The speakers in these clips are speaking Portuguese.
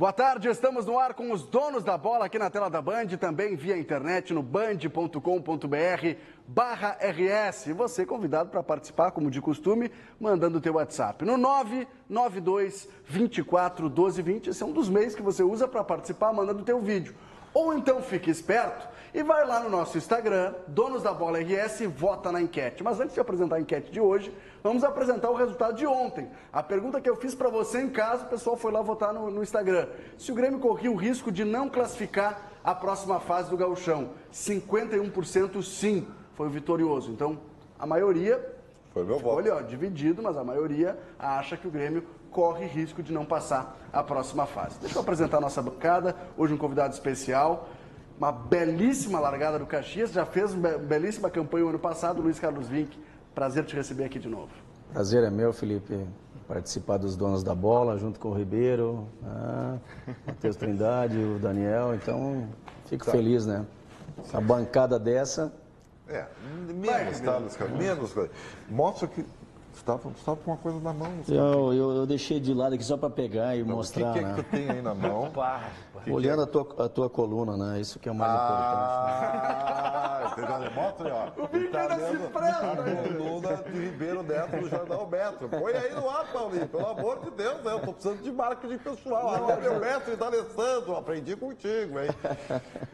Boa tarde, estamos no ar com os donos da bola aqui na tela da Band, também via internet no band.com.br/RS. E você convidado para participar, como de costume, mandando o teu WhatsApp no 992 24 12 20. Esse é um dos meios que você usa para participar, mandando o teu vídeo. Ou então fique esperto e vai lá no nosso Instagram, Donos da Bola RS, e vota na enquete. Mas antes de apresentar a enquete de hoje, vamos apresentar o resultado de ontem. A pergunta que eu fiz para você em casa, o pessoal foi lá votar no Instagram. Se o Grêmio corria o risco de não classificar a próxima fase do Gauchão, 51% sim, foi o vitorioso. Então, a maioria foi meu voto. Olha, dividido, mas a maioria acha que o Grêmio corre risco de não passar a próxima fase. Deixa eu apresentar a nossa bancada. Hoje um convidado especial. Uma belíssima largada do Caxias. Já fez uma belíssima campanha o ano passado. Luiz Carlos Vinck, prazer te receber aqui de novo. Prazer é meu, Felipe, participar dos donos da bola, junto com o Ribeiro, Matheus Trindade, o Daniel. Então, fico feliz, né? A bancada dessa... Menos, tá, Luiz Carlos? Menos. Mostra que... Você estava com uma coisa na mão. Eu deixei de lado aqui só para pegar e mostrar, O que é que tu tem aí na mão? Olhando a tua coluna, né? Isso que é o mais importante. Você já demonstra, ó. Ele tá lendo a coluna de Ribeiro Neto do Jornal Metro. Põe aí no ar, Paulinho, pelo amor de Deus, né? Eu tô precisando de marketing pessoal. Olha, meu mestre D'Alessandro, aprendi contigo, hein?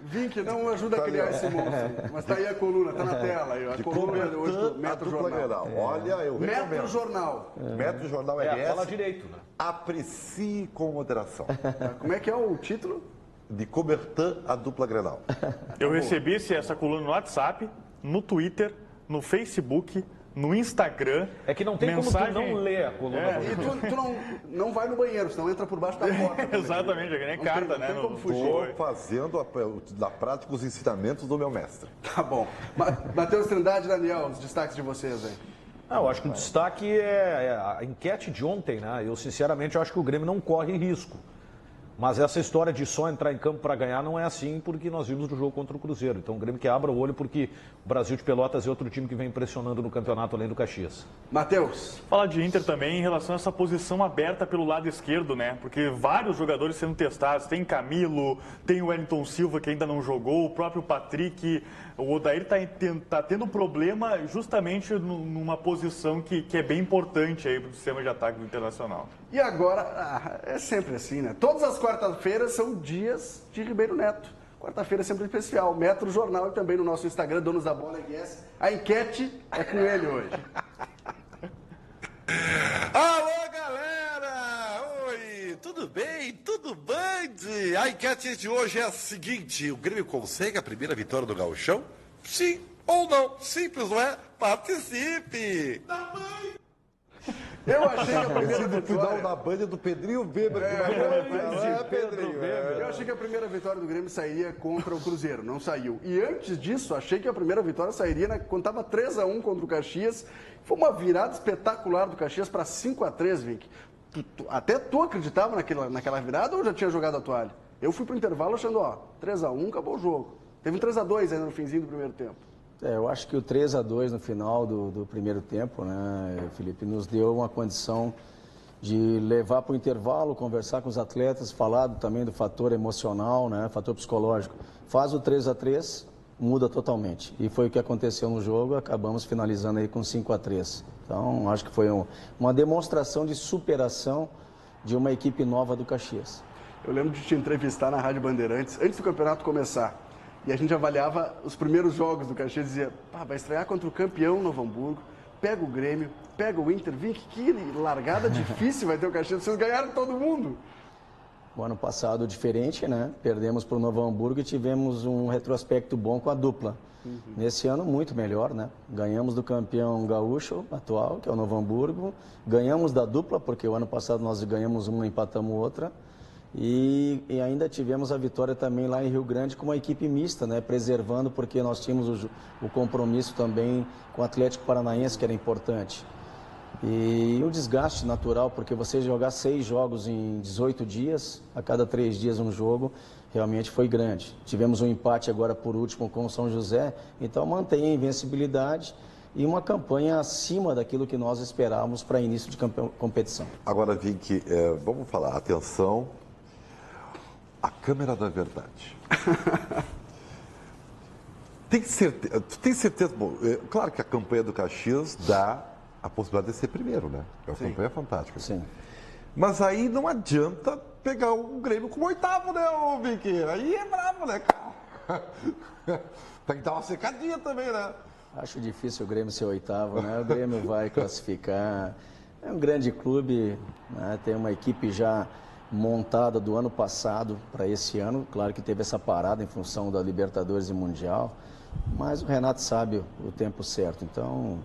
Vinck, não ajuda a criar esse monstro. Mas tá aí a coluna, tá na tela aí. A coluna hoje do Metro Jornal. Olha, eu recomendo. Metro Jornal. Metro Jornal RS. Fala direito, né? Aprecie com moderação. Como é que é o título? De Coubertin a dupla Grenal. Eu recebi essa coluna no WhatsApp, no Twitter, no Facebook, no Instagram. É que não tem mensagem... como tu não ler a coluna. E tu não vai no banheiro, senão entra por baixo da porta. Exatamente, é que nem carta, né? Não tem como fugir. Estou fazendo na prática os ensinamentos do meu mestre. Tá bom. Matheus Trindade e Daniel, os destaques de vocês aí. Eu acho que o destaque é a enquete de ontem, né? Eu, sinceramente, acho que o Grêmio não corre risco. Mas essa história de só entrar em campo para ganhar não é assim, porque nós vimos no jogo contra o Cruzeiro. Então o Grêmio que abra o olho, porque o Brasil de Pelotas é outro time que vem impressionando no campeonato, além do Caxias. Matheus. Fala de Inter também em relação a essa posição aberta pelo lado esquerdo, né? Porque vários jogadores sendo testados. Tem Camilo, tem o Wellington Silva que ainda não jogou, o próprio Patrick. O Odair tá tendo problema justamente numa posição que é bem importante aí para o sistema de ataque do Internacional. E agora, é sempre assim, né? Todas as quartas-feiras são dias de Ribeiro Neto. Quarta-feira é sempre especial. Metro Jornal e também no nosso Instagram, Donos da Bola RS. A enquete é com ele hoje. Alô, galera! Oi, tudo bem? Tudo Band? A enquete de hoje é a seguinte: o Grêmio consegue a primeira vitória do Gauchão? Sim ou não? Simples, não é? Participe! Eu achei que a primeira No final vitória... da Band do Pedrinho Weber. Pedrinho. Eu achei que a primeira vitória do Grêmio sairia contra o Cruzeiro, não saiu. E antes disso, achei que a primeira vitória sairia quando estava 3-1 contra o Caxias. Foi uma virada espetacular do Caxias para 5-3, Vinck. Até tu acreditava naquela virada ou já tinha jogado a toalha? Eu fui pro intervalo achando, 3-1, acabou o jogo. Teve um 3-2 ainda no finzinho do primeiro tempo. Eu acho que o 3-2 no final do primeiro tempo, né, Felipe, nos deu uma condição de levar para o intervalo, conversar com os atletas, falar também do fator emocional, né, fator psicológico. Faz o 3-3, muda totalmente. E foi o que aconteceu no jogo, acabamos finalizando aí com 5-3. Então, acho que foi uma demonstração de superação de uma equipe nova do Caxias. Eu lembro de te entrevistar na Rádio Bandeirantes, antes do campeonato começar. E a gente avaliava os primeiros jogos do Caxias e dizia, vai estrear contra o campeão Novo Hamburgo, pega o Grêmio, pega o Inter, Vinck, que largada difícil vai ter o Caxias, vocês ganharam todo mundo. O ano passado diferente, né? Perdemos para o Novo Hamburgo e tivemos um retrospecto bom com a dupla. Nesse ano muito melhor, né? Ganhamos do campeão gaúcho atual, que é o Novo Hamburgo, ganhamos da dupla, porque o ano passado nós ganhamos uma e empatamos outra. E ainda tivemos a vitória também lá em Rio Grande com uma equipe mista, né? Preservando, porque nós tínhamos o compromisso também com o Atlético Paranaense, que era importante. E o desgaste natural, porque você jogar 6 jogos em 18 dias, a cada 3 dias um jogo, realmente foi grande. Tivemos um empate agora por último com o São José, então mantém a invencibilidade e uma campanha acima daquilo que nós esperávamos para início de competição. Agora, Vinck, vamos falar, atenção, A câmera da verdade. Tem certeza, bom, claro que a campanha do Caxias dá a possibilidade de ser primeiro, né? É uma campanha fantástica. Sim. Mas aí não adianta pegar o Grêmio como oitavo, né, ô Vicky? Aí é bravo, né, cara? Tem que dar uma secadinha também, né? Acho difícil o Grêmio ser oitavo, né? O Grêmio vai classificar. É um grande clube, né? Tem uma equipe já montada do ano passado para esse ano. Claro que teve essa parada em função da Libertadores e Mundial, mas o Renato sabe o tempo certo. Então,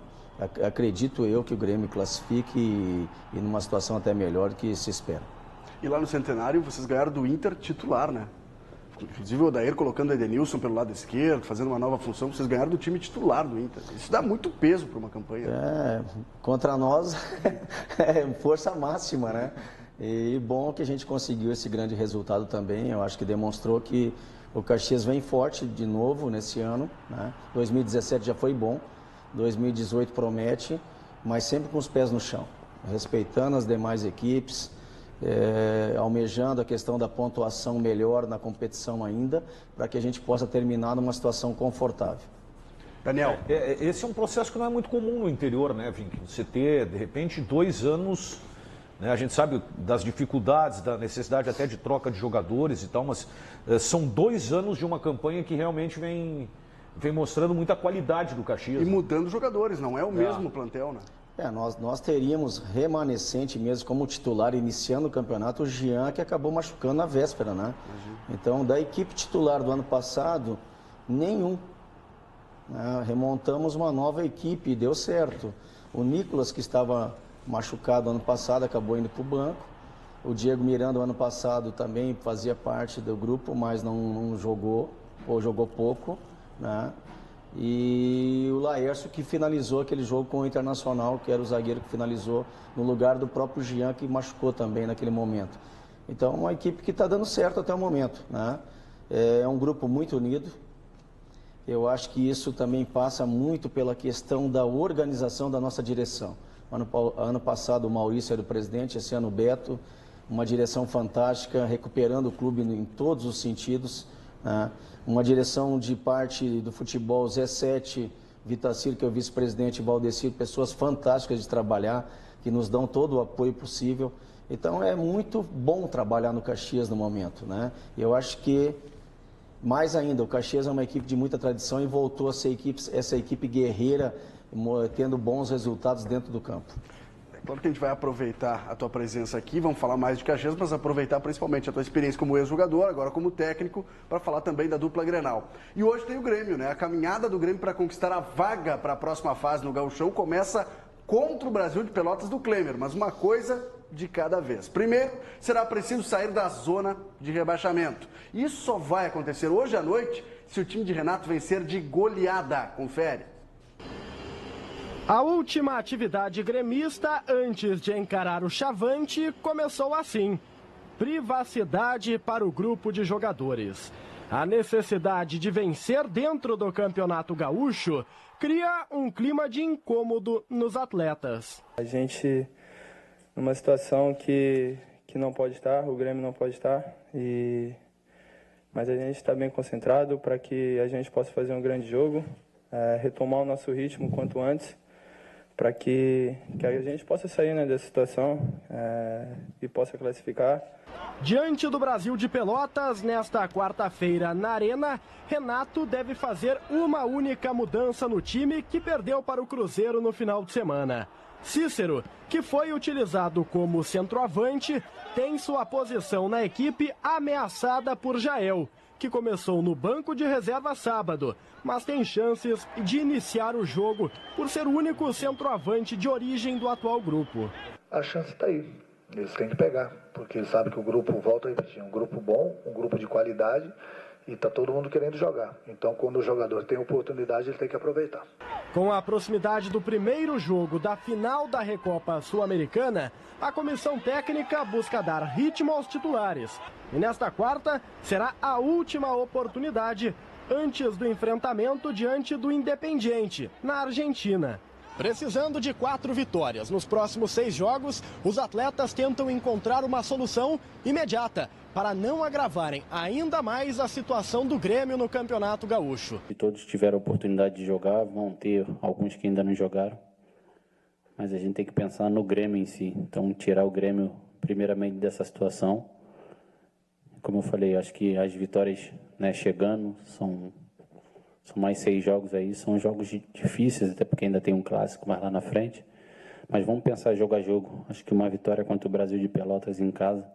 acredito eu que o Grêmio classifique e numa situação até melhor do que se espera. E lá no Centenário, vocês ganharam do Inter titular, né? Inclusive o Odair colocando o Edenilson pelo lado esquerdo, fazendo uma nova função. Vocês ganharam do time titular do Inter. Isso dá muito peso para uma campanha. Contra nós é força máxima, né? E bom que a gente conseguiu esse grande resultado também. Eu acho que demonstrou que o Caxias vem forte de novo nesse ano, né? 2017 já foi bom, 2018 promete, mas sempre com os pés no chão, respeitando as demais equipes, almejando a questão da pontuação melhor na competição ainda, para que a gente possa terminar numa situação confortável. Daniel. Esse é um processo que não é muito comum no interior, né, Vink? Você ter, de repente, 2 anos, né? A gente sabe das dificuldades, da necessidade até de troca de jogadores e tal, mas são 2 anos de uma campanha que realmente vem mostrando muita qualidade do Caxias. E mudando jogadores, não é o mesmo plantel, né? Nós teríamos remanescente mesmo como titular, iniciando o campeonato, o Jean, que acabou machucando na véspera, né? Então, da equipe titular do ano passado, nenhum. Remontamos uma nova equipe, deu certo. O Nicolas, que estava machucado ano passado, acabou indo para o banco. O Diego Miranda, ano passado, também fazia parte do grupo, mas não jogou, ou jogou pouco, né? E o Laércio, que finalizou aquele jogo com o Internacional, que era o zagueiro que finalizou no lugar do próprio Jean, que machucou também naquele momento. Então, uma equipe que está dando certo até o momento, né? É um grupo muito unido. Eu acho que isso também passa muito pela questão da organização da nossa direção. Ano passado o Maurício era o presidente, esse ano o Beto, uma direção fantástica, recuperando o clube em todos os sentidos, né? Uma direção de parte do futebol, Zé Sete, Vitacir, que é o vice-presidente, Valdecir, pessoas fantásticas de trabalhar, que nos dão todo o apoio possível. Então é muito bom trabalhar no Caxias no momento, né? Eu acho que, mais ainda, o Caxias é uma equipe de muita tradição e voltou a ser essa equipe guerreira, tendo bons resultados dentro do campo. Claro que a gente vai aproveitar a tua presença aqui, vamos falar mais de Caxias, mas aproveitar principalmente a tua experiência como ex-jogador, agora como técnico, para falar também da dupla Grenal. E hoje tem o Grêmio, né? A caminhada do Grêmio para conquistar a vaga para a próxima fase no Gauchão começa contra o Brasil de Pelotas do Klemer, mas uma coisa de cada vez. Primeiro, será preciso sair da zona de rebaixamento. Isso só vai acontecer hoje à noite se o time de Renato vencer de goleada. Confere. A última atividade gremista, antes de encarar o Chavante, começou assim. Privacidade para o grupo de jogadores. A necessidade de vencer dentro do Campeonato Gaúcho cria um clima de incômodo nos atletas. A gente, numa situação que não pode estar, o Grêmio não pode estar, mas a gente está bem concentrado para que a gente possa fazer um grande jogo, retomar o nosso ritmo quanto antes, para que a gente possa sair, né, dessa situação e possa classificar. Diante do Brasil de Pelotas, nesta quarta-feira na Arena, Renato deve fazer uma única mudança no time que perdeu para o Cruzeiro no final de semana. Cícero, que foi utilizado como centroavante, tem sua posição na equipe ameaçada por Jael, que começou no banco de reserva sábado, mas tem chances de iniciar o jogo por ser o único centroavante de origem do atual grupo. A chance está aí, eles têm que pegar, porque eles sabem que o grupo, volta a repetir, um grupo bom, um grupo de qualidade, e está todo mundo querendo jogar. Então, quando o jogador tem oportunidade, ele tem que aproveitar. Com a proximidade do primeiro jogo da final da Recopa Sul-Americana, a comissão técnica busca dar ritmo aos titulares. E nesta quarta, será a última oportunidade antes do enfrentamento diante do Independiente, na Argentina. Precisando de 4 vitórias nos próximos 6 jogos, os atletas tentam encontrar uma solução imediata para não agravarem ainda mais a situação do Grêmio no Campeonato Gaúcho. Todos tiveram a oportunidade de jogar, vão ter alguns que ainda não jogaram, mas a gente tem que pensar no Grêmio em si. Então, tirar o Grêmio primeiramente dessa situação. Como eu falei, acho que as vitórias, né, chegando, são mais 6 jogos aí, são jogos difíceis, até porque ainda tem um clássico mais lá na frente. Mas vamos pensar jogo a jogo. Acho que uma vitória contra o Brasil de Pelotas em casa,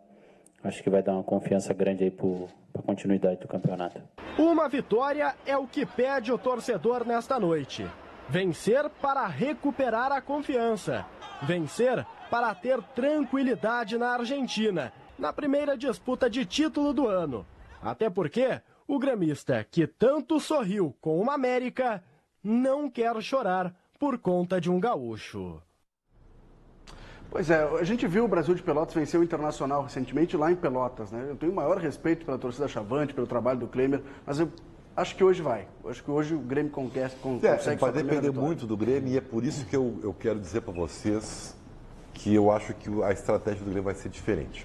acho que vai dar uma confiança grande aí para a continuidade do campeonato. Uma vitória é o que pede o torcedor nesta noite. Vencer para recuperar a confiança. Vencer para ter tranquilidade na Argentina, na primeira disputa de título do ano. Até porque o gremista, que tanto sorriu com uma América, não quer chorar por conta de um gaúcho. Pois é, a gente viu o Brasil de Pelotas vencer o Internacional recentemente lá em Pelotas, né? Eu tenho o maior respeito pela torcida Chavante, pelo trabalho do Klemer, mas eu acho que hoje vai. Eu acho que hoje o Grêmio consegue vai depender muito do Grêmio e é por isso que eu quero dizer para vocês que eu acho que a estratégia do Grêmio vai ser diferente.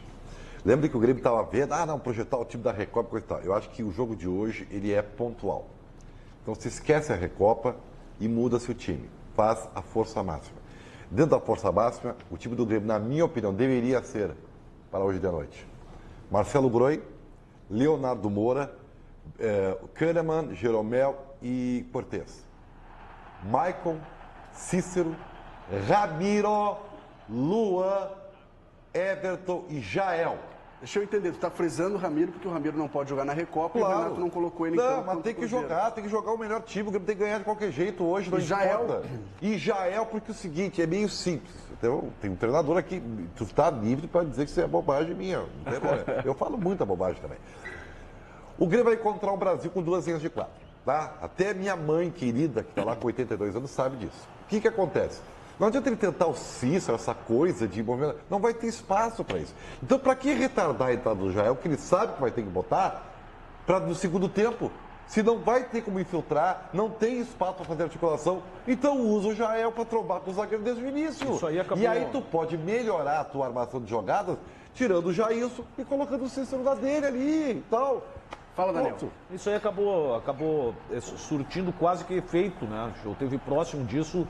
Lembra que o Grêmio estava vendo, projetar o time da Recopa, coisa e tal. Eu acho que o jogo de hoje, ele é pontual. Então, você esquece a Recopa e muda-se o time. Faz a força máxima. Dentro da força máxima, o time do Grêmio, na minha opinião, deveria ser, para hoje de noite, Marcelo Groi, Leonardo Moura, Kahneman, Jeromel e Cortez. Maicon, Cícero, Ramiro, Luan, Everton e Jael. Deixa eu entender, tu tá frisando o Ramiro porque o Ramiro não pode jogar na Recopa e o Renato não colocou ele em campo. Não, mas tem que jogar o melhor time, o Grêmio tem que ganhar de qualquer jeito hoje, não importa. E Jael, porque é o seguinte, é meio simples. Então, tem um treinador aqui, tu tá livre para dizer que isso é bobagem minha. Não tem problema. Eu falo muita bobagem também. O Grêmio vai encontrar o Brasil com 2 linhas de 4, tá? Até minha mãe querida, que tá lá com 82 anos, sabe disso. O que acontece? Não adianta ele tentar o Cícero, essa coisa de movimento. Não vai ter espaço para isso. Então, para que retardar a entrada do Jael, que ele sabe que vai ter que botar, para no segundo tempo? Se não vai ter como infiltrar, não tem espaço para fazer articulação, então usa o Jael para trombar com o zagueiro desde o início. Isso aí acabou... E aí tu pode melhorar a tua armação de jogadas, tirando o Jailson e colocando o Cícero na dele ali e tal. Fala, Daniel. Isso aí acabou surtindo quase que efeito, né? Eu teve próximo disso...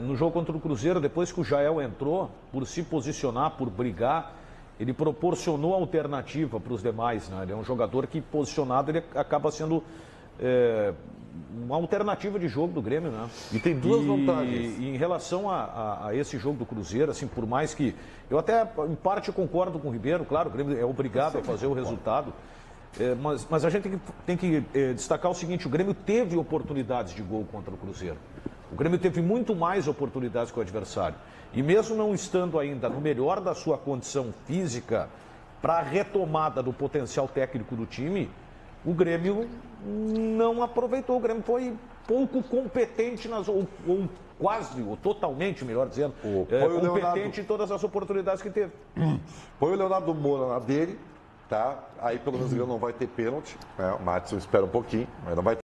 no jogo contra o Cruzeiro, depois que o Jael entrou, por se posicionar, por brigar, ele proporcionou alternativa para os demais, né? Ele é um jogador que, posicionado, ele acaba sendo uma alternativa de jogo do Grêmio, né? E tem duas vantagens. E em relação a esse jogo do Cruzeiro, assim, por mais que... Eu até, em parte, concordo com o Ribeiro, claro, o Grêmio é obrigado a fazer o resultado, mas a gente tem que destacar o seguinte, o Grêmio teve oportunidades de gol contra o Cruzeiro. O Grêmio teve muito mais oportunidades que o adversário. E mesmo não estando ainda no melhor da sua condição física, para a retomada do potencial técnico do time, o Grêmio não aproveitou. O Grêmio foi pouco competente, ou quase, ou totalmente, melhor dizendo, competente em todas as oportunidades que teve. Põe o Leonardo Moura na dele, tá? Aí pelo menos o Grêmio não vai ter pênalti. Né? O Matheus espera um pouquinho, mas não vai ter.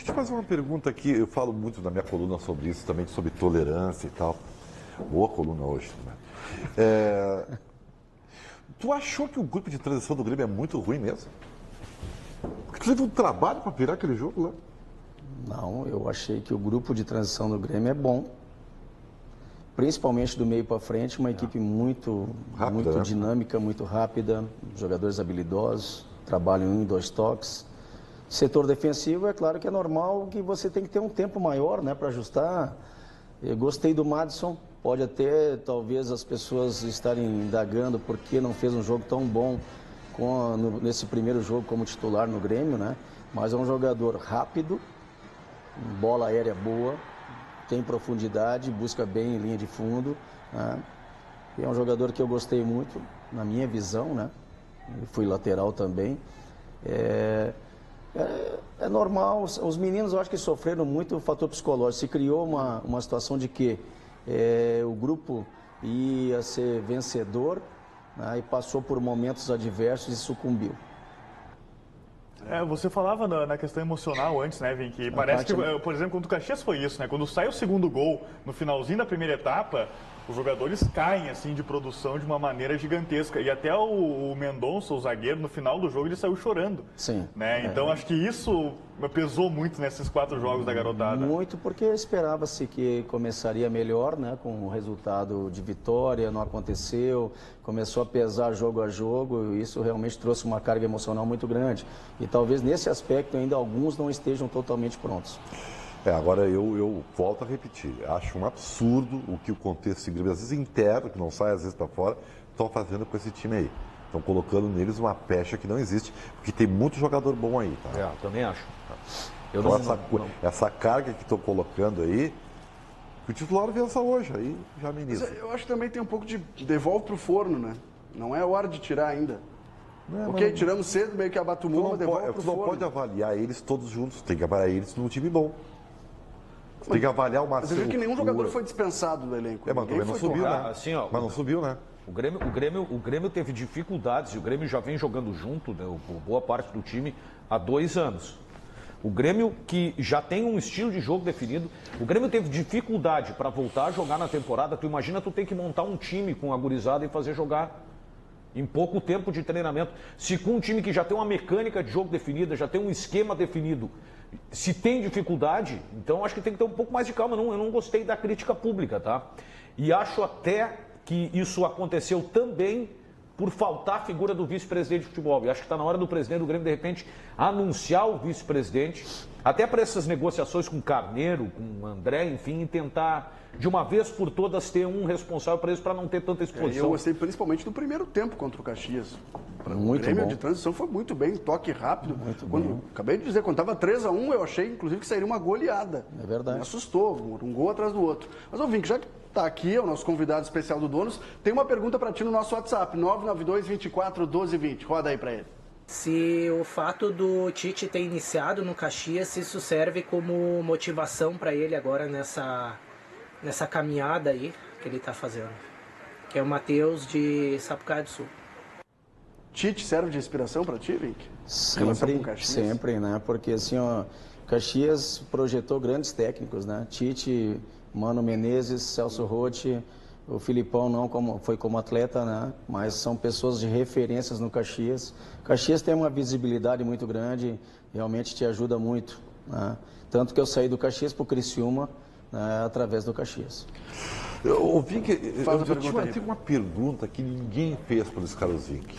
Deixa eu fazer uma pergunta aqui. Eu falo muito na minha coluna sobre isso, também sobre tolerância e tal. Boa coluna hoje, né? Tu achou que o grupo de transição do Grêmio é muito ruim mesmo? Porque tu teve um trabalho para virar aquele jogo lá. Não, eu achei que o grupo de transição do Grêmio é bom. Principalmente do meio para frente, uma equipe muito Rápida, né? dinâmica, muito rápida, jogadores habilidosos, trabalham em 2 toques. Setor defensivo, é claro que é normal que você tem que ter um tempo maior, né, para ajustar. Eu gostei do Madison, pode até, talvez, as pessoas estarem indagando por que não fez um jogo tão bom nesse primeiro jogo como titular no Grêmio, né? Mas é um jogador rápido, bola aérea boa, tem profundidade, busca bem em linha de fundo, né? E é um jogador que eu gostei muito, na minha visão, né? Eu fui lateral também. É normal, os meninos eu acho que sofreram muito o fator psicológico. Se criou uma situação de que o grupo ia ser vencedor, né, e passou por momentos adversos e sucumbiu. Você falava na questão emocional antes, né, Vink? Parece que, por exemplo, contra o Caxias foi isso, né? Quando sai o segundo gol, no finalzinho da primeira etapa, os jogadores caem, assim, de produção de uma maneira gigantesca. E até o Mendonça, o zagueiro, no final do jogo, ele saiu chorando. Sim. Né? Então, acho que isso pesou muito nesses 4 jogos da garotada. Muito, porque esperava-se que começaria melhor, né? Com o resultado de vitória, não aconteceu. Começou a pesar jogo a jogo, e isso realmente trouxe uma carga emocional muito grande. E talvez nesse aspecto ainda alguns não estejam totalmente prontos. Agora eu volto a repetir. Acho um absurdo o que o contexto de Grêmio, às vezes interno, que não sai às vezes para fora, estão fazendo com esse time aí. Estão colocando neles uma pecha que não existe, porque tem muito jogador bom aí, tá? Também acho. Essa carga que estão colocando aí, que o titular vença hoje, aí já ameniza. Mas eu acho que também tem um pouco de devolve pro forno, né? Não é hora de tirar ainda. Ok, tiramos cedo, meio que abate o mundo, mas devolve pro forno. Tu não pode avaliar eles todos juntos, tem que avaliar eles num time bom. Tem que avaliar o Marcelo. Você viu que nenhum jogador foi dispensado do elenco. Mas também não subiu, né? Assim, ó, mas não subiu, né? O Grêmio teve dificuldades, e o Grêmio já vem jogando junto, né, boa parte do time, há 2 anos. O Grêmio, que já tem um estilo de jogo definido, o Grêmio teve dificuldade para voltar a jogar na temporada. Tu imagina tu ter que montar um time com a gurizada e fazer jogar em pouco tempo de treinamento. Se com um time que já tem uma mecânica de jogo definida, já tem um esquema definido, se tem dificuldade, então acho que tem que ter um pouco mais de calma. Eu não gostei da crítica pública, tá? E acho até que isso aconteceu também por faltar a figura do vice-presidente de futebol. E acho que está na hora do presidente do Grêmio, de repente, anunciar o vice-presidente, até para essas negociações com o Carneiro, com o André, enfim, e tentar, de uma vez por todas, ter um responsável para isso, para não ter tanta exposição. Eu gostei principalmente do primeiro tempo contra o Caxias. Muito o Grêmio bom. De transição foi muito bem, toque rápido. Bom. Acabei de dizer, quando estava 3-1, eu achei, inclusive, que sairia uma goleada. É verdade. Me assustou, um gol atrás do outro. Mas, Vink, já que está aqui, é o nosso convidado especial do Donos, tem uma pergunta para ti no nosso WhatsApp, 992-24-1220. Roda aí para ele. Se o fato do Tite ter iniciado no Caxias, se isso serve como motivação para ele agora nessa caminhada aí que ele está fazendo. Que é o Matheus de Sapucaia do Sul. Tite serve de inspiração para ti, Vink? Sempre, né? Porque assim, ó, Caxias projetou grandes técnicos, né? Tite, Mano Menezes, Celso Rotti, o Filipão foi como atleta, né? Mas são pessoas de referências no Caxias. Caxias tem uma visibilidade muito grande, realmente te ajuda muito, né? Tanto que eu saí do Caxias para o Criciúma, né, através do Caxias. Eu tenho uma pergunta que ninguém fez para esse Carlos Vink,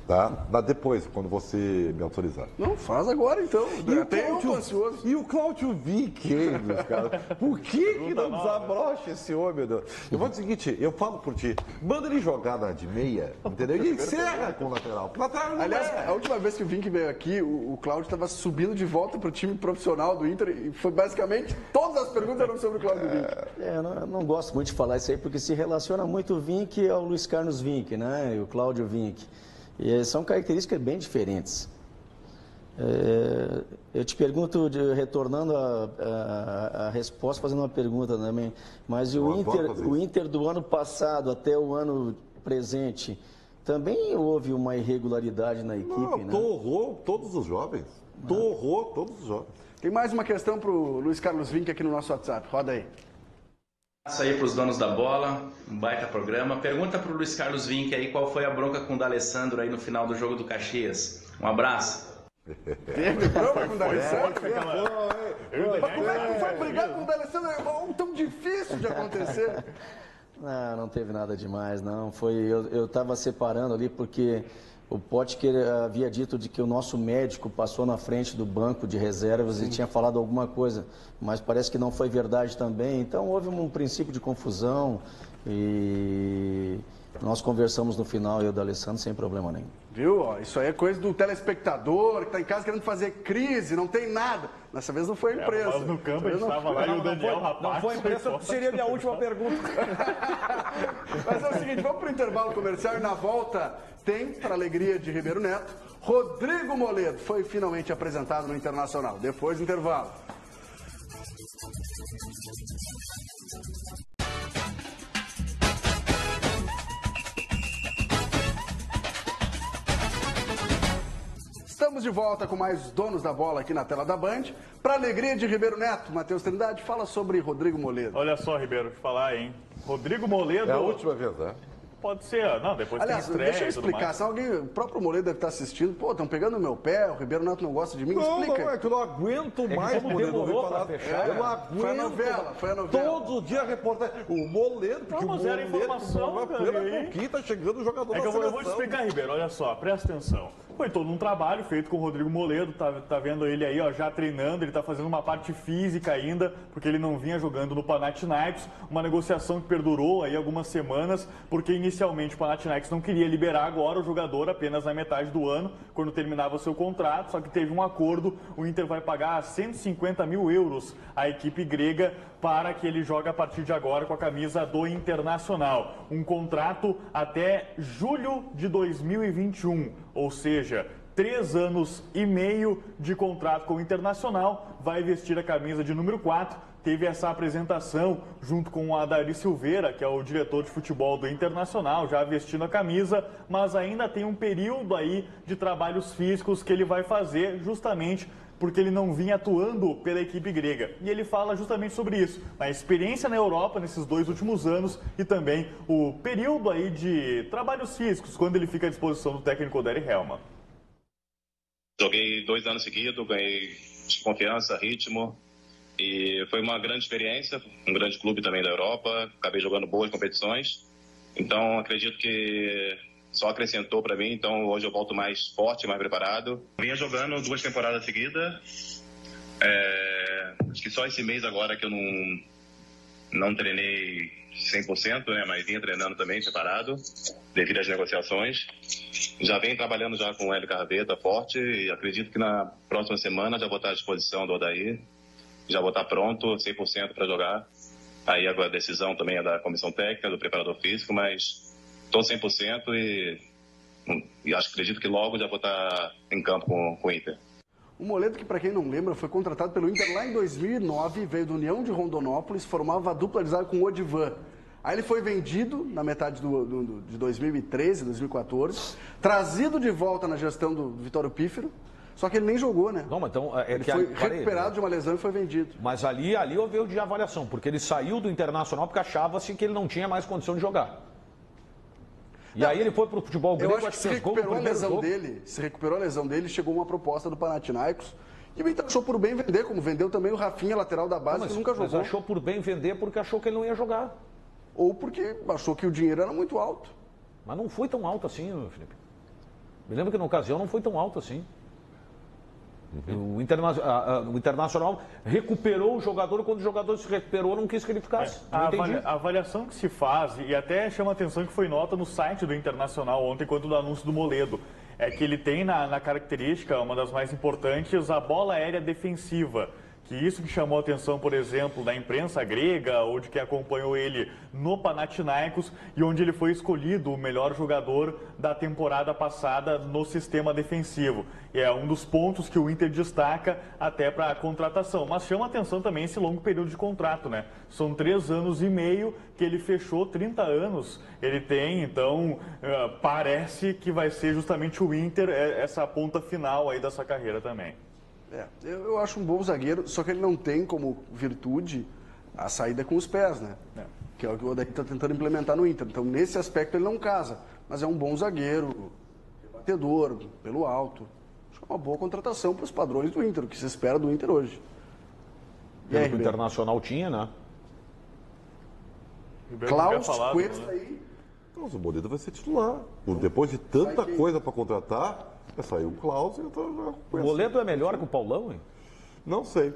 tá? Depois, quando você me autorizar. Não, faz agora então. Até eu tô ansioso. E o Cláudio Vink, hein, meus caras? Por que não desabrocha esse homem, meu Deus? Eu vou dizer o seguinte, eu falo por ti, manda ele jogar na de meia, entendeu? E encerra com o lateral. Aliás, a última vez que o Vink veio aqui, o Cláudio estava subindo de volta para o time profissional do Inter e foi basicamente todas as perguntas eram sobre o Cláudio Vink. Eu não gosto muito de falar isso aí, porque se relaciona muito o Vink ao Luiz Carlos Vink, né? E o Cláudio Vink. E são características bem diferentes. Eu te pergunto, retornando a resposta, fazendo uma pergunta também, mas o Inter do ano passado até o ano presente, também houve uma irregularidade na equipe, né? Torrou todos os jovens. Torrou todos os jovens. Tem mais uma questão para o Luiz Carlos Vinck aqui no nosso WhatsApp. Roda aí. Isso aí para os donos da bola, um baita programa. Pergunta para o Luiz Carlos Vinck aí qual foi a bronca com o D'Alessandro aí no final do jogo do Caxias. Um abraço. Teve bronca com o D'Alessandro? Mas como é que foi brigar com o D'Alessandro? É tão difícil de acontecer. Não teve nada demais, não. Eu estava separando ali porque o Potker havia dito de que o nosso médico passou na frente do banco de reservas e tinha falado alguma coisa, mas parece que não foi verdade também. Então houve um princípio de confusão e nós conversamos no final, eu e o D'Alessandro, sem problema nenhum. Viu? Isso aí é coisa do telespectador que está em casa querendo fazer crise, não tem nada. Dessa vez não foi a imprensa. Mas no campo a gente estava lá e o Daniel Rapaz... Não foi a imprensa, seria a minha última pergunta. Mas é o seguinte, vamos para o intervalo comercial e na volta tem, para alegria de Ribeiro Neto, Rodrigo Moledo foi finalmente apresentado no Internacional. Depois do intervalo. Estamos de volta com mais donos da bola aqui na tela da Band. Para alegria de Ribeiro Neto, Matheus Trindade, fala sobre Rodrigo Moledo. Olha só, Ribeiro, te falar, hein? Rodrigo Moledo... É a última vez, né? Pode ser, não, depois aliás, tem estreia. Deixa eu explicar, se alguém, o próprio Moledo deve estar assistindo, pô, estão pegando no meu pé, o Ribeiro Neto não gosta de mim, explica. Não, é que eu não aguento mais, Moledo, ouvir falar. Eu não aguento. Foi a novela. Todo dia a reportagem, o Moledo, porque o Moledo, pela pouquinho, tá chegando o jogador da seleção. Eu vou te explicar, Ribeiro, olha só, presta atenção. Foi todo um trabalho feito com o Rodrigo Moledo, tá vendo ele aí, ó, já treinando, ele tá fazendo uma parte física ainda, porque ele não vinha jogando no Panathinaikos, uma negociação que perdurou aí algumas semanas, porque inicialmente o Panathinaikos não queria liberar agora o jogador apenas na metade do ano, quando terminava o seu contrato, só que teve um acordo, o Inter vai pagar 150 mil euros à equipe grega para que ele jogue a partir de agora com a camisa do Internacional. Um contrato até julho de 2021, ou seja, 3 anos e meio de contrato com o Internacional, vai vestir a camisa de número 4. Teve essa apresentação junto com o Adair Silveira, que é o diretor de futebol do Internacional, já vestindo a camisa, mas ainda tem um período aí de trabalhos físicos que ele vai fazer justamente porque ele não vinha atuando pela equipe grega. E ele fala justamente sobre isso, a experiência na Europa nesses 2 últimos anos e também o período aí de trabalhos físicos, quando ele fica à disposição do técnico Odair Helman. Joguei 2 anos seguidos, ganhei confiança, ritmo e foi uma grande experiência, um grande clube também da Europa, acabei jogando boas competições, então acredito que só acrescentou para mim, então hoje eu volto mais forte, mais preparado. Vinha jogando 2 temporadas seguidas, acho que só esse mês agora que eu não treinei 100%, né, mas vinha treinando também separado, devido às negociações. Já venho trabalhando já com o Hélio Carveta forte e acredito que na próxima semana já vou estar à disposição do Odair, já vou estar pronto 100% para jogar. Aí agora a decisão também é da comissão técnica, do preparador físico, mas estou 100% e acredito que logo já vou estar em campo com o Inter. O Moledo, que para quem não lembra, foi contratado pelo Inter lá em 2009, veio do União de Rondonópolis, formava a dupla de zaga com o Odivan. Aí ele foi vendido na metade de 2013, 2014, trazido de volta na gestão do Vitório Pífero, só que ele nem jogou, né? Não, mas então... ele foi recuperado de uma lesão e foi vendido. Mas ali houve erro de avaliação, porque ele saiu do Internacional porque achava-se que ele não tinha mais condição de jogar. E aí ele foi pro futebol grego, eu acho que se recuperou a lesão dele, chegou uma proposta do Panathinaikos e o Inter achou por bem vender, como vendeu também o Rafinha, lateral da base, que nunca jogou. Mas achou por bem vender porque achou que ele não ia jogar. Ou porque achou que o dinheiro era muito alto. Mas não foi tão alto assim, Felipe. Me lembro que na ocasião não foi tão alto assim. O Internacional recuperou o jogador, quando o jogador se recuperou, não quis que ele ficasse. A avaliação que se faz, e até chama a atenção que foi nota no site do Internacional ontem, quanto do anúncio do Moledo, é que ele tem na característica, uma das mais importantes, a bola aérea defensiva, que isso que chamou a atenção, por exemplo, da imprensa grega ou de quem acompanhou ele no Panathinaikos e onde ele foi escolhido o melhor jogador da temporada passada no sistema defensivo. E é um dos pontos que o Inter destaca até para a contratação. Mas chama a atenção também esse longo período de contrato, né? São 3 anos e meio que ele fechou, 30 anos ele tem, então parece que vai ser justamente o Inter essa ponta final aí dessa carreira também. Eu acho um bom zagueiro, só que ele não tem como virtude a saída com os pés, né? Que é o que o Odair está tentando implementar no Inter. Então, nesse aspecto, ele não casa. Mas é um bom zagueiro, batedor, pelo alto. Acho que é uma boa contratação para os padrões do Inter, o que se espera do Inter hoje. E aí, o Internacional tinha, né? Klaus, Cuesta aí. Então, o Moledo vai ser titular. Depois de tanta coisa para contratar... Vai sair o Klaus e eu tô... O Moledo é melhor que o Paulão, hein? Não sei.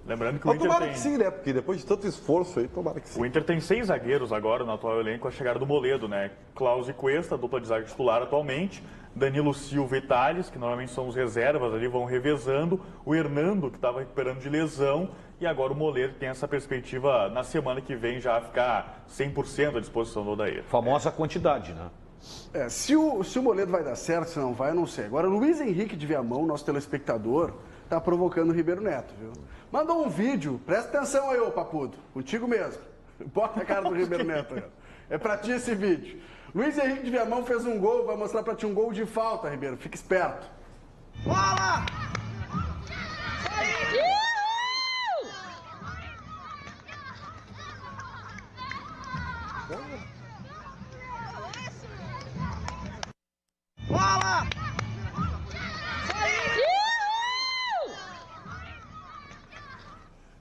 Lembrando que o Inter tomara tem... que sim, né? Porque depois de tanto esforço aí, tomara que sim. O Inter tem 6 zagueiros agora no atual elenco com a chegada do Moledo, né? Klaus e Cuesta, dupla de zaga titular atualmente. Danilo Silva e Tales, que normalmente são os reservas ali, vão revezando. O Hernando, que estava recuperando de lesão. E agora o Moledo tem essa perspectiva na semana que vem já ficar 100% à disposição do Odair. Famosa quantidade, né? Se o Moledo vai dar certo, se não vai, eu não sei. Agora, o Luiz Henrique de Viamão, nosso telespectador, tá provocando o Ribeiro Neto, viu? Mandou um vídeo, presta atenção aí, ô Papudo, contigo mesmo. Bota a cara do Ribeiro Neto aí. É pra ti esse vídeo. Luiz Henrique de Viamão fez um gol, vai mostrar pra ti um gol de falta, Ribeiro. Fica esperto. Bola! Bola!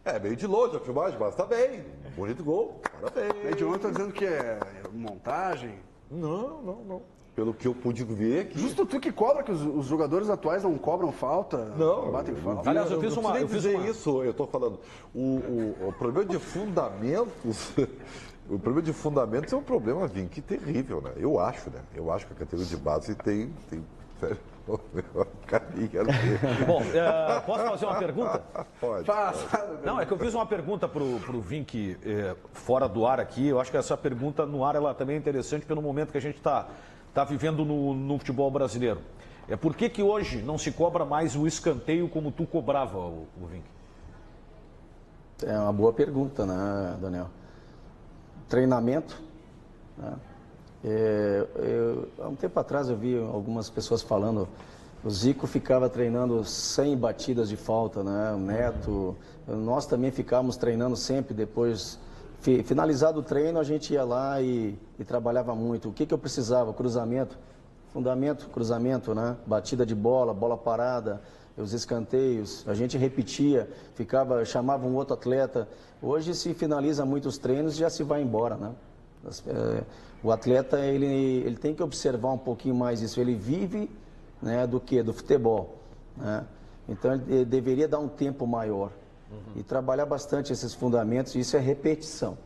É meio de longe a filmagem, mas tá bem. Bonito gol, parabéns. Meio de longe tá dizendo que é montagem? Não. Pelo que eu pude ver aqui. Justo tu que cobra que os jogadores atuais não cobram falta? Não batem falta. Aliás, eu fiz isso, eu tô falando. O problema de fundamentos. O problema de fundamentos é um problema, Vink, terrível, né? Eu acho, né? Eu acho que a categoria de base tem Bom, posso fazer uma pergunta? Pode. Não, é que eu fiz uma pergunta pro Vink fora do ar aqui. Eu acho que essa pergunta no ar ela também é interessante pelo momento que a gente está vivendo no futebol brasileiro. Por que hoje não se cobra mais o escanteio como tu cobrava, o Vink? É uma boa pergunta, né, Daniel? Treinamento, né? Há um tempo atrás eu vi algumas pessoas falando, o Zico ficava treinando 100 batidas de falta, né? O Neto, nós também ficávamos treinando sempre depois, finalizado o treino a gente ia lá e trabalhava muito. O que eu precisava? Cruzamento, fundamento, cruzamento, né? Batida de bola, bola parada, os escanteios, a gente repetia, chamava um outro atleta. Hoje se finaliza muitos treinos e já se vai embora, né? O atleta, ele tem que observar um pouquinho mais isso. Ele vive, né, do futebol, né? Então ele deveria dar um tempo maior e trabalhar bastante esses fundamentos. Isso é repetição.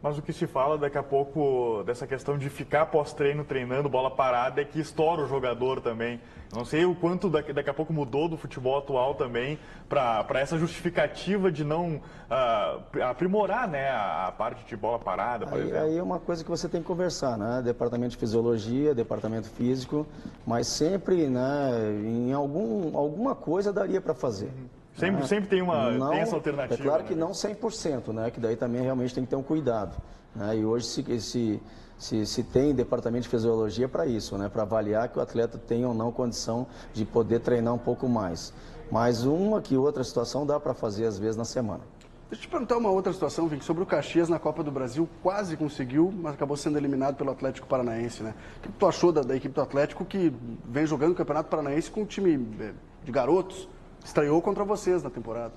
Mas o que se fala daqui a pouco dessa questão de ficar pós-treino treinando bola parada é que estoura o jogador também. Não sei o quanto daqui a pouco mudou do futebol atual também para essa justificativa de não aprimorar, né, a parte de bola parada, por exemplo. Aí é uma coisa que você tem que conversar, né? Departamento de Fisiologia, Departamento Físico, mas sempre, né, em alguma coisa daria para fazer. Sempre tem essa alternativa. É claro que não 100%, né? Que daí também realmente tem que ter um cuidado, né? E hoje se tem departamento de fisiologia para isso, né? Para avaliar que o atleta tem ou não condição de poder treinar um pouco mais. Mas uma que outra situação dá para fazer às vezes na semana. Deixa eu te perguntar uma outra situação, Vic, sobre o Caxias na Copa do Brasil. Quase conseguiu, mas acabou sendo eliminado pelo Atlético Paranaense, né? O que tu achou da equipe do Atlético que vem jogando o Campeonato Paranaense com um time de garotos? Estreou contra vocês na temporada.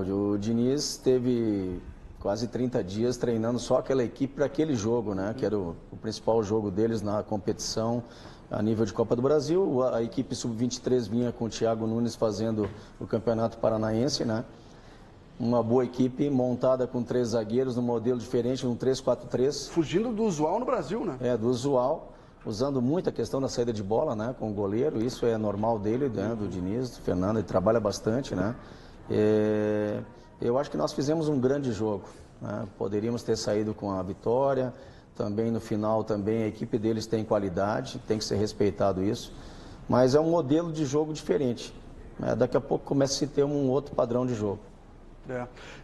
O Diniz teve quase 30 dias treinando só aquela equipe para aquele jogo, né? Que era o principal jogo deles na competição a nível de Copa do Brasil. A equipe sub-23 vinha com o Thiago Nunes fazendo o Campeonato Paranaense, né? Uma boa equipe montada com 3 zagueiros, num modelo diferente, um 3-4-3. Fugindo do usual no Brasil, né? Do usual. usando muito a questão da saída de bola, né, com o goleiro. Isso é normal dele, né, do Diniz, do Fernando, ele trabalha bastante, né. Eu acho que nós fizemos um grande jogo, né? Poderíamos ter saído com a vitória. Também no final, também a equipe deles tem qualidade, tem que ser respeitado isso. Mas é um modelo de jogo diferente, né? Daqui a pouco começa a se ter um outro padrão de jogo.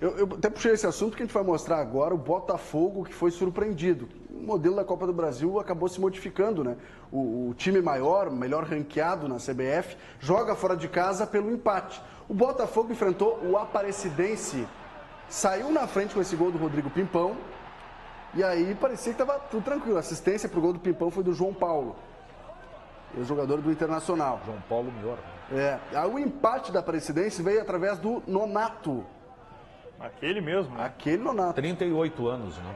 Eu até puxei esse assunto que a gente vai mostrar agora, o Botafogo, que foi surpreendido. O modelo da Copa do Brasil acabou se modificando, né? O time maior, melhor ranqueado na CBF, joga fora de casa pelo empate. O Botafogo enfrentou o Aparecidense, saiu na frente com esse gol do Rodrigo Pimpão, e aí parecia que estava tudo tranquilo. A assistência para o gol do Pimpão foi do João Paulo, ex-jogador do Internacional. João Paulo melhor. Aí o empate da Aparecidense veio através do Nonato. Aquele mesmo, né? Aquele Nonato. 38 anos, né?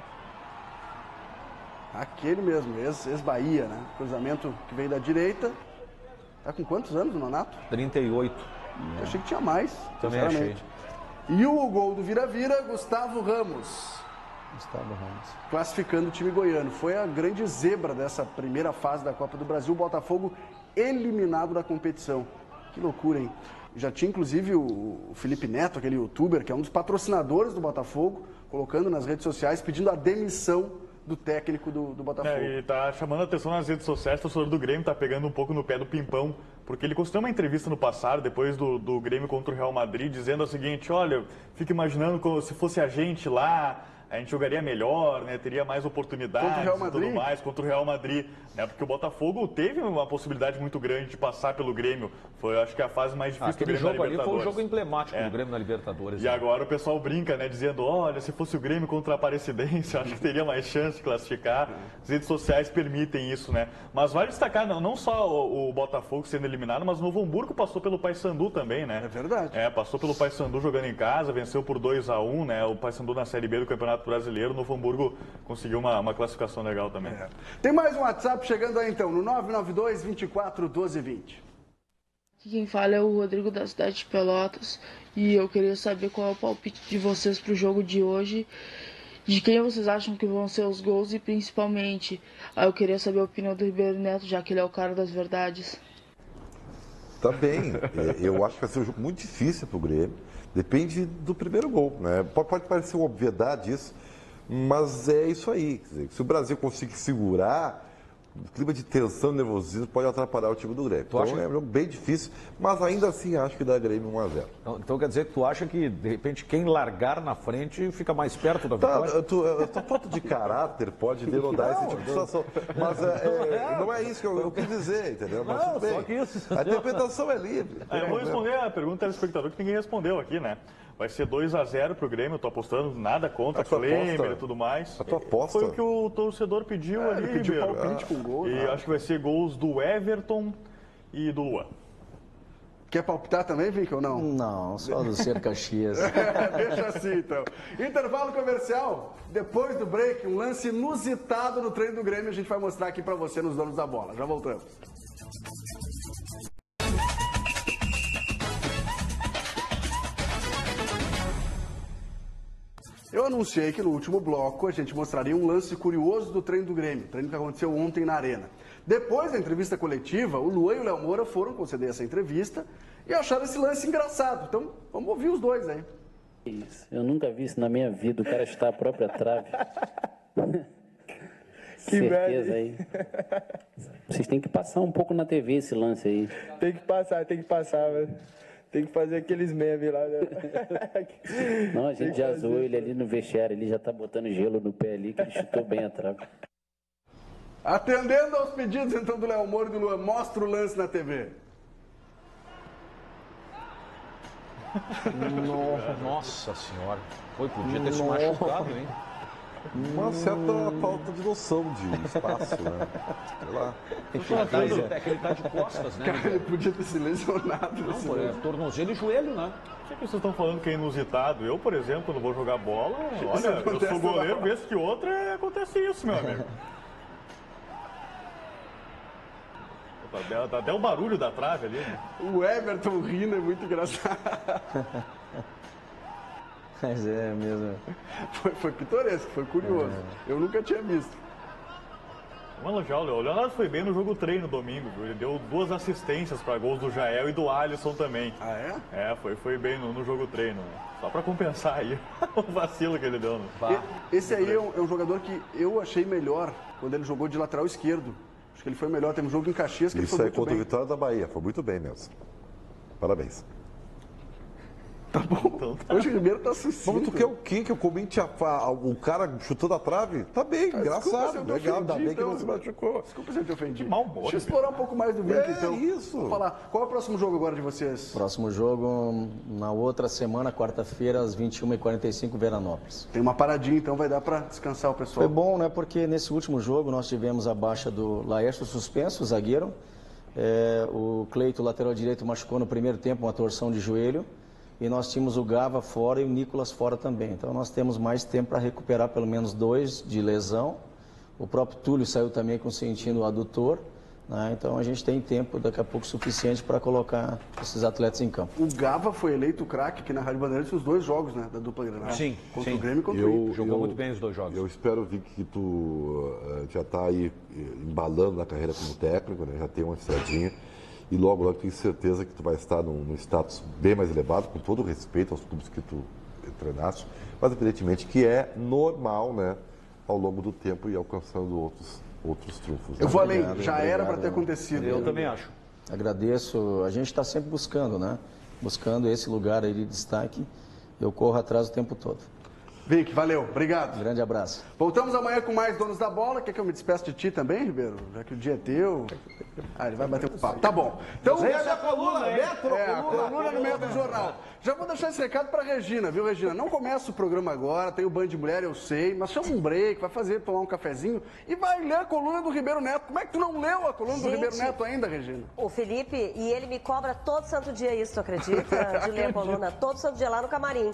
Aquele mesmo, ex-Bahia, né? Cruzamento que veio da direita. Tá com quantos anos o Nonato? 38. Eu achei que tinha mais, também achei. E o gol do Vira-Vira, Gustavo Ramos. Classificando o time goiano. Foi a grande zebra dessa primeira fase da Copa do Brasil. O Botafogo eliminado da competição. Que loucura, hein? Já tinha, inclusive, o Felipe Neto, aquele youtuber, que é um dos patrocinadores do Botafogo, colocando nas redes sociais, pedindo a demissão do técnico do Botafogo. Ele tá chamando a atenção nas redes sociais, o torcedor do Grêmio tá pegando um pouco no pé do Pimpão, porque ele conseguiu uma entrevista no passado, depois do Grêmio contra o Real Madrid, dizendo o seguinte: olha, fico imaginando como se fosse a gente lá, a gente jogaria melhor, né? Teria mais oportunidades e tudo mais contra o Real Madrid, né? Porque o Botafogo teve uma possibilidade muito grande de passar pelo Grêmio. Foi, acho que, a fase mais difícil do Grêmio na Libertadores. Ali foi o jogo emblemático do Grêmio na Libertadores. E agora o pessoal brinca, né? Dizendo, olha, se fosse o Grêmio contra a Aparecidense, acho que teria mais chance de classificar. As redes sociais permitem isso, né? Mas vale destacar, não só o Botafogo sendo eliminado, mas o Novo Hamburgo passou pelo Paysandu também, né? É verdade. Passou pelo Paysandu jogando em casa, venceu por 2-1, né? O Paysandu na Série B do Campeonato Brasileiro. O Novo Hamburgo conseguiu uma classificação legal também. Tem mais um WhatsApp chegando aí então, no 992 24 12 20. Aqui quem fala é o Rodrigo da cidade de Pelotas e eu queria saber qual é o palpite de vocês para o jogo de hoje, de quem vocês acham que vão ser os gols e principalmente, eu queria saber a opinião do Ribeiro Neto, já que ele é o cara das verdades. Tá bem, eu acho que vai ser um jogo muito difícil para o Grêmio, depende do primeiro gol, né? Pode parecer uma obviedade isso, mas é isso aí. Quer dizer, se o Brasil conseguir segurar, o clima de tensão e nervosismo pode atrapalhar o time do Grêmio. Então é um jogo bem difícil, mas ainda assim acho que dá Grêmio 1-0. Então quer dizer que tu acha que, de repente, quem largar na frente fica mais perto da vitória? Tua falta de caráter pode denotar esse tipo de situação. Mas não é isso que eu quis dizer, entendeu? Mas tudo bem. Só que isso. A interpretação é livre. Eu vou responder a pergunta do telespectador que ninguém respondeu aqui, né? Vai ser 2-0 pro Grêmio, eu tô apostando nada contra Klemer e tudo mais. A tua aposta? Foi o que o torcedor pediu ali, ele pediu Ribeiro. palpite com gol. E acho que vai ser gols do Everton e do Luan. Quer palpitar também, Vinca, ou não? Não, só do Ser Caxias. Deixa assim, então. Intervalo comercial. Depois do break, um lance inusitado no treino do Grêmio. A gente vai mostrar aqui pra você nos Donos da Bola. Já voltamos. Eu anunciei que no último bloco a gente mostraria um lance curioso do treino do Grêmio, treino que aconteceu ontem na Arena. Depois da entrevista coletiva, o Luan e o Léo Moura foram conceder essa entrevista e acharam esse lance engraçado. Então, vamos ouvir os dois aí. Isso. Eu nunca vi isso na minha vida, o cara chutar a própria trave. Que certeza aí. Vocês têm que passar um pouco na TV esse lance aí. Tem que passar, velho. Tem que fazer aqueles memes lá, né? Não, a gente já zoou ele ali no vestiário, ele já tá botando gelo no pé ali, que ele chutou bem a trave. Atendendo aos pedidos, então, do Léo Moura e do Luan, mostra o lance na TV. Nossa senhora. Podia ter se machucado, hein? Uma certa falta de noção de espaço, né? Sei lá. É que ele tá de costas, né? Cara, ele podia ter se lesionado. Não, tornozelo e joelho, né? O que vocês estão falando que é inusitado? Eu, por exemplo, não vou jogar bola. Olha, eu sou goleiro, vez que outra, acontece isso, meu amigo. Dá até o barulho da trave ali, né? O Everton rindo é muito engraçado. Mas é mesmo. Foi pitoresco, foi curioso. Eu nunca tinha visto. Vamos já, o Leonardo foi bem no jogo treino domingo, viu? Ele deu 2 assistências para gols do Jael e do Alisson também. Ah, é? É, foi bem no jogo treino. Só para compensar aí o vacilo que ele deu. Esse aí é um jogador que eu achei melhor quando ele jogou de lateral esquerdo. Acho que ele foi melhor. Teve um jogo em Caxias que ele foi muito bem. Isso aí contra o Vitória da Bahia. Foi muito bem, Nelson. Parabéns. Tá bom. Então, tá. Hoje o Ribeiro tá sucinto. Mas tu quer o quê? Que eu comente o cara chutando a trave? Tá bem, engraçado, legal, ainda bem que não se machucou. Desculpa se eu te ofendi. Que mau humor. Deixa eu explorar um pouco mais do Vink, então. Isso. Vou falar. Qual é o próximo jogo agora de vocês? Próximo jogo na outra semana, quarta-feira, às 21h45, Veranópolis. Tem uma paradinha, então vai dar pra descansar o pessoal. Foi bom, né? Porque nesse último jogo nós tivemos a baixa do Laércio suspenso, o zagueiro. O Cleito, lateral direito, machucou no primeiro tempo, uma torção de joelho. E nós tínhamos o Gava fora e o Nicolas fora também. Então nós temos mais tempo para recuperar pelo menos 2 de lesão. O próprio Túlio saiu também sentindo o adutor. Né? Então a gente tem tempo daqui a pouco suficiente para colocar esses atletas em campo. O Gava foi eleito craque aqui na Rádio Bandeirantes nos 2 jogos, né, da dupla Grenal. Sim, contra o Grêmio e contra o Inter. Jogou muito bem os 2 jogos. Eu espero, Vic, que tu já está aí embalando na carreira como técnico, né? Já tem uma estradinha. E logo tenho certeza que tu vai estar num status bem mais elevado, com todo o respeito aos clubes que tu treinaste, mas evidentemente que é normal, né, ao longo do tempo ir alcançando outros trunfos. Eu vou além, já obrigado, era para ter acontecido. Eu também acho. Agradeço, a gente está sempre buscando, né? Buscando esse lugar aí de destaque. Eu corro atrás o tempo todo. Vic, valeu, obrigado. Grande abraço. Voltamos amanhã com mais Donos da Bola. Quer que eu me despeça de ti também, Ribeiro? Já que o dia é teu. Ele vai bater um papo. Tá bom. Então, a coluna, Metro, a coluna no Metro Jornal. Já vou deixar esse recado pra Regina, viu, Regina? Não começa o programa agora, tem o Band de Mulher, eu sei, mas chama um break, vai tomar um cafezinho e vai ler a coluna do Ribeiro Neto. Como é que tu não leu a coluna do Ribeiro Neto ainda, Regina? O Felipe, e ele me cobra todo santo dia isso, tu acredita? De ler a coluna todo santo dia lá no camarim.